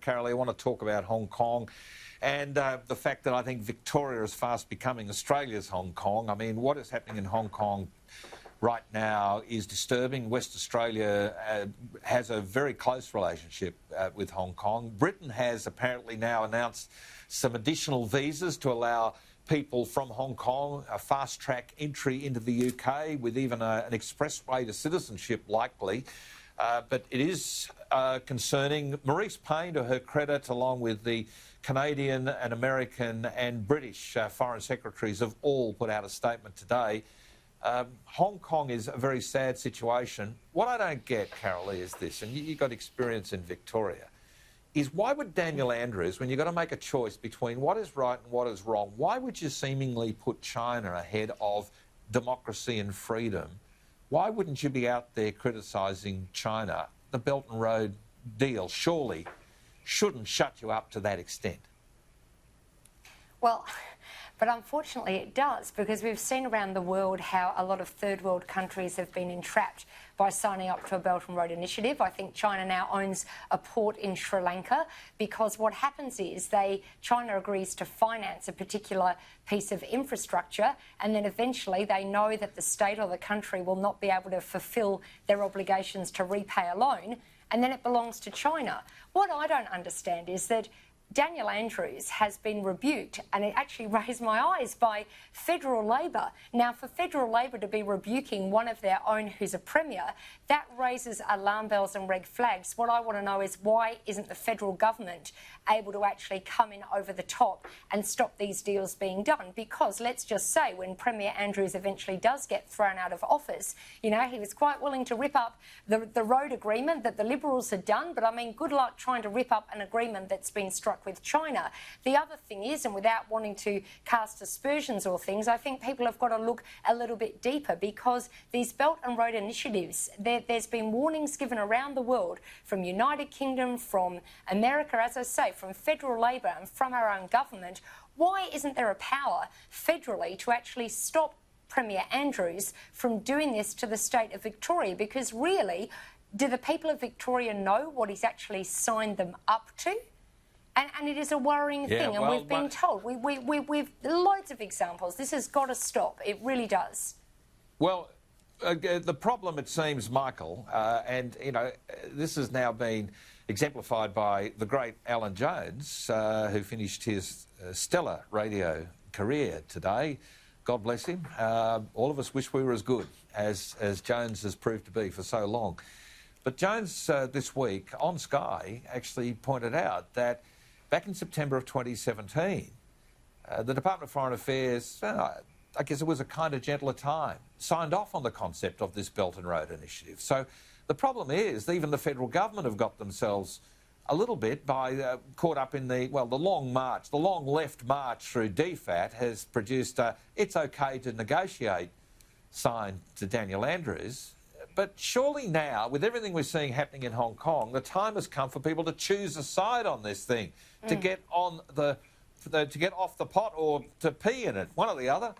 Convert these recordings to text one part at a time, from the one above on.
Karalee, I want to talk about Hong Kong and the fact that I think Victoria is fast becoming Australia's Hong Kong. I mean, what is happening in Hong Kong right now is disturbing. West Australia has a very close relationship with Hong Kong. Britain has apparently now announced some additional visas to allow people from Hong Kong a fast-track entry into the UK with even an expressway to citizenship likely. But it is concerning. Marise Payne, to her credit, along with the Canadian and American and British foreign secretaries, have all put out a statement today. Hong Kong is a very sad situation. What I don't get, Karalee, is this, and you've got experience in Victoria, is why would Daniel Andrews, when you've got to make a choice between what is right and what is wrong, why would you seemingly put China ahead of democracy and freedom? Why wouldn't you be out there criticising China? The Belt and Road deal surely shouldn't shut you up to that extent. Well, but unfortunately it does, because we've seen around the world how a lot of third world countries have been entrapped by signing up to a Belt and Road initiative. I think China now owns a port in Sri Lanka, because what happens is China agrees to finance a particular piece of infrastructure, and then eventually they know that the state or the country will not be able to fulfil their obligations to repay a loan, and then it belongs to China. What I don't understand is that Daniel Andrews has been rebuked, and it actually raised my eyes, by federal Labor. Now, for federal Labor to be rebuking one of their own who's a premier, that raises alarm bells and red flags. What I want to know is, why isn't the federal government able to actually come in over the top and stop these deals being done? Because let's just say, when Premier Andrews eventually does get thrown out of office, you know, he was quite willing to rip up the road agreement that the Liberals had done, but I mean, good luck trying to rip up an agreement that's been struck with China. The other thing is, and without wanting to cast aspersions or things, I think people have got to look a little bit deeper, because these Belt and Road initiatives, there's been warnings given around the world from United Kingdom, from America, as I say, from federal Labor and from our own government. Why isn't there a power federally to actually stop Premier Andrews from doing this to the state of Victoria? Because really, do the people of Victoria know what he's actually signed them up to? And it is a worrying thing, and we've been told. We've loads of examples. This has got to stop. It really does. Well, the problem, it seems, Michael, and, you know, this has now been exemplified by the great Alan Jones, who finished his stellar radio career today. God bless him. All of us wish we were as good as Jones has proved to be for so long. But Jones, this week, on Sky, actually pointed out that back in September of 2017, the Department of Foreign Affairs, I guess it was a kind of gentler time, signed off on the concept of this Belt and Road initiative. So the problem is, even the federal government have got themselves a little bit caught up in the long march. The long left march through DFAT has produced it's okay to negotiate sign to Daniel Andrews. But surely now, with everything we're seeing happening in Hong Kong, the time has come for people to choose a side on this thing, to get on to get off the pot or to pee in it, one or the other.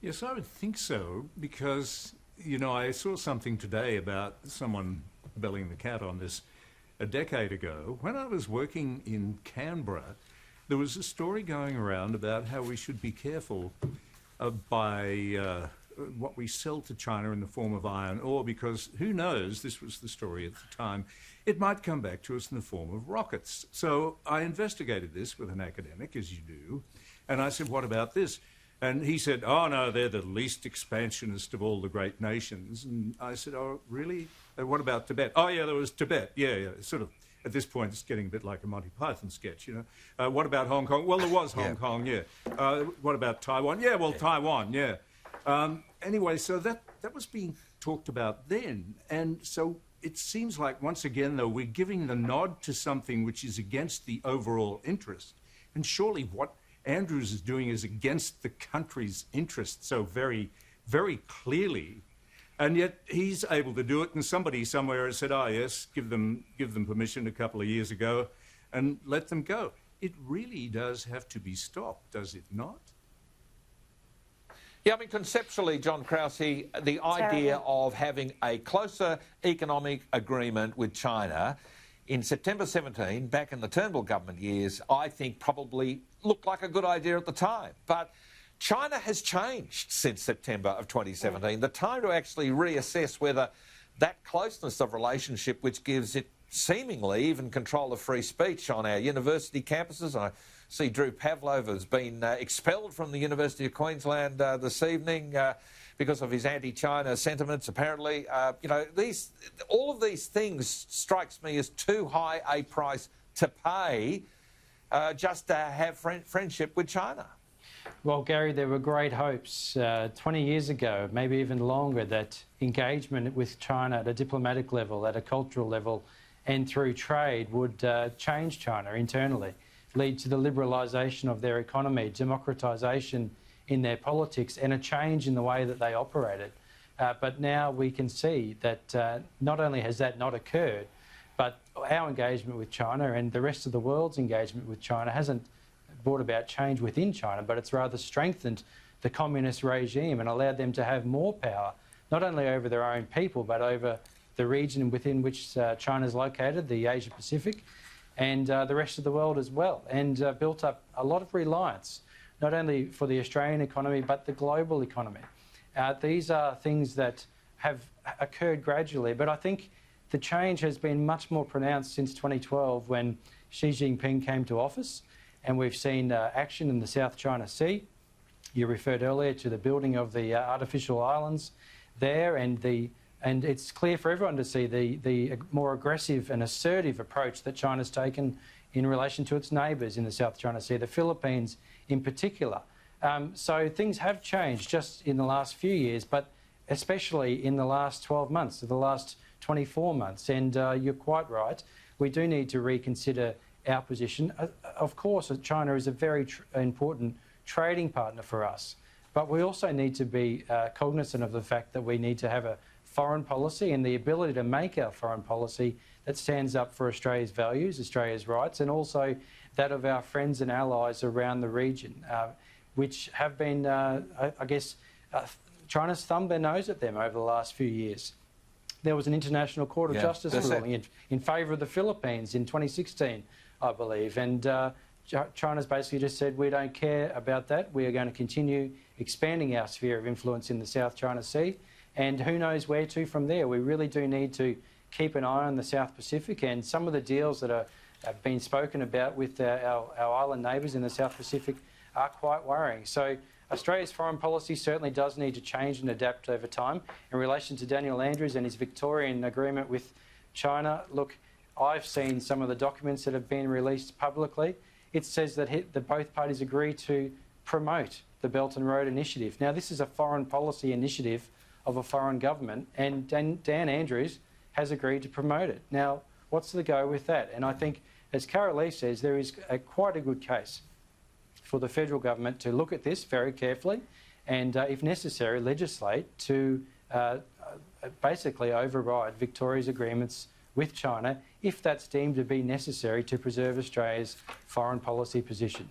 Yes, I would think so, because, you know, I saw something today about someone belling the cat on this a decade ago. When I was working in Canberra, there was a story going around about how we should be careful by what we sell to China in the form of iron ore, because who knows, this was the story at the time, it might come back to us in the form of rockets. So I investigated this with an academic, as you do, and I said, what about this? And he said, oh, no, they're the least expansionist of all the great nations. And I said, oh, really? What about Tibet? Oh, yeah, there was Tibet. Yeah. Sort of, at this point, it's getting a bit like a Monty Python sketch, you know. What about Hong Kong? Well, there was Hong Kong, yeah. What about Taiwan? Yeah, well, Taiwan, yeah. Anyway, so that was being talked about then. And so it seems like, once again, though, we're giving the nod to something which is against the overall interest. And surely what Andrews is doing is against the country's interest so very, very clearly. And yet he's able to do it, and somebody somewhere has said, oh, yes, give them permission a couple of years ago and let them go. It really does have to be stopped, does it not? Yeah, I mean, conceptually, John Krause, the idea of having a closer economic agreement with China in September 17, back in the Turnbull government years, I think probably looked like a good idea at the time. But China has changed since September of 2017. The time to actually reassess whether that closeness of relationship, which gives it seemingly even control of free speech on our university campuses. I see Drew Pavlov has been expelled from the University of Queensland this evening because of his anti-China sentiments, apparently. You know, all of these things strikes me as too high a price to pay just to have friendship with China. Well, Gary, there were great hopes 20 years ago, maybe even longer, that engagement with China at a diplomatic level, at a cultural level, and through trade would change China internally, lead to the liberalisation of their economy, democratisation in their politics, and a change in the way that they operated. But now we can see that not only has that not occurred, but our engagement with China and the rest of the world's engagement with China hasn't brought about change within China, but it's rather strengthened the communist regime and allowed them to have more power, not only over their own people, but over the region within which China is located, the Asia Pacific, and the rest of the world as well, and built up a lot of reliance, not only for the Australian economy, but the global economy. These are things that have occurred gradually, but I think the change has been much more pronounced since 2012 when Xi Jinping came to office, and we've seen action in the South China Sea. You referred earlier to the building of the artificial islands there, and it's clear for everyone to see the more aggressive and assertive approach that China's taken in relation to its neighbours in the South China Sea, the Philippines in particular. So things have changed just in the last few years, but especially in the last 12 months, or the last 24 months. And you're quite right, we do need to reconsider our position. Of course, China is a very important trading partner for us, but we also need to be cognizant of the fact that we need to have a foreign policy and the ability to make our foreign policy that stands up for Australia's values, Australia's rights, and also that of our friends and allies around the region, which have been, I guess, China's thumbed their nose at them over the last few years. There was an International Court of Justice ruling in favour of the Philippines in 2016, I believe, and China's basically just said, we don't care about that. We are going to continue expanding our sphere of influence in the South China Sea, and who knows where to from there. We really do need to keep an eye on the South Pacific, and some of the deals that have been spoken about with our island neighbours in the South Pacific are quite worrying. So Australia's foreign policy certainly does need to change and adapt over time. In relation to Daniel Andrews and his Victorian agreement with China, look, I've seen some of the documents that have been released publicly. It says that both parties agree to promote the Belt and Road Initiative. Now, this is a foreign policy initiative of a foreign government, and Dan Andrews has agreed to promote it. Now, what's the go with that? And I think, as Karalee says, there is quite a good case for the federal government to look at this very carefully and, if necessary, legislate to basically override Victoria's agreements with China if that's deemed to be necessary to preserve Australia's foreign policy position.